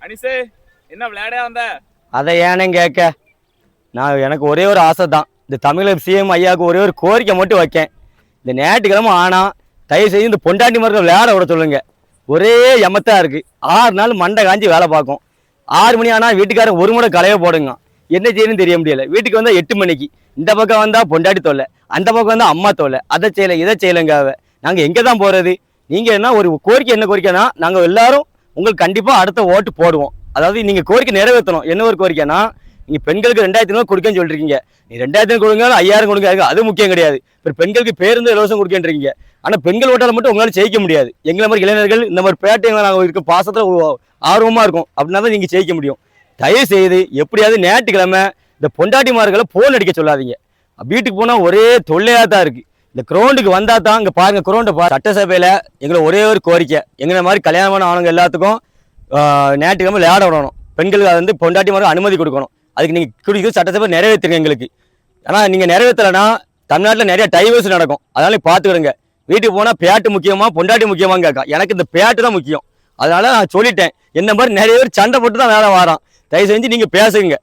அனிசே, என்ன விளையாடே வந்த? அதை ஏனே கேட்க, எனக்கு ஒரே ஒரு ஆசை தான். இந்த தமிழக சிஎம் ஐயாவுக்கு ஒரே ஒரு கோரிக்கை மட்டும் வைக்கேன். இந்த ஞாயிற்றுக்கிழமை ஆனா தயவு செய்து இந்த பொண்டாட்டி மரத்தை விளையாட விட சொல்லுங்க. ஒரே எமத்தா இருக்கு. 6 நாள் மண்டை காஞ்சி வேலை பார்க்கும். 6 மணி ஆனால் வீட்டுக்காரன் ஒரு முறை கலைய போடுங்க. என்ன செய்யணும்னு தெரிய முடியல. வீட்டுக்கு வந்தால் 8 மணிக்கு. இந்த பக்கம் வந்தால் பொண்டாட்டி தொல்லை, அந்த பக்கம் வந்தால் அம்மா தொல்லை. அதை செய்யலை இதை செய்யலைங்க. நாங்கள் எங்கே தான் போகிறது? நீங்கள் என்ன ஒரு கோரிக்கை, என்ன கோரிக்கைனா, நாங்கள் எல்லாரும் உங்களுக்கு கண்டிப்பாக அடுத்த ஓட்டு போடுவோம். அதாவது நீங்கள் கோரிக்கை நிறைவேற்றணும். என்ன ஒரு கோரிக்கைனா, நீங்கள் பெண்களுக்கு 2500 கொடுக்கன்னு சொல்லிருக்கீங்க. நீ 2000 கொடுங்க, 5000 கொடுங்க, அது முக்கியம் கிடையாது. இப்போ பெண்களுக்கு பேருந்து இலவசம் கொடுக்கன்றீங்க. ஆனால் பெண்கள் ஓட்டால் மட்டும் உங்களால் ஜெயிக்க முடியாது. எங்களை மாதிரி இளைஞர்கள் இந்த மாதிரி பேட்டைகளை நாங்கள் இருக்க பாசத்தில் ஆர்வமாக இருக்கும். அப்படின்னா தான் நீங்கள் ஜெயிக்க முடியும். தயவு செய்து எப்படியாவது ஞாயிற்றுக்கிழமை இந்த பொண்டாட்டிமார்களை போன் அடிக்க சொல்லாதீங்க. வீட்டுக்கு போனால் ஒரே தொல்லையாக தான் இருக்குது. இந்த கிரௌண்டுக்கு வந்தால் தான் இங்கே பாருங்கள், கிரௌண்டை சட்டசபையில் எங்களை ஒரே ஒரு கோரிக்கை, எங்களை மாதிரி கல்யாணமான ஆணுங்க எல்லாத்துக்கும் ஞாயிற்றுக்கிழமை விளையாட விடணும். பெண்களுக்கு அது வந்து பொண்டாட்டிமாருக்கு அனுமதி கொடுக்கணும். அதுக்கு நீங்கள் குடிக்கிறது சட்டசபை நிறைவேற்றுங்க எங்களுக்கு. ஆனால் நீங்கள் நிறைவேற்றலைன்னா தமிழ்நாட்டில் நிறைய டைவர்ஸ் நடக்கும். அதனால பார்த்துக்கிடுங்க. வீட்டுக்கு போனால் பேட்டு முக்கியமாக பொண்டாட்டி முக்கியமாக கேட்கா. எனக்கு இந்த பேட்டு தான் முக்கியம். அதனால நான் சொல்லிட்டேன். என்ன மாதிரி நிறைய பேர் சண்டை போட்டு தான் வேலை வாரான். தயவு செஞ்சு நீங்கள் பேசுங்க.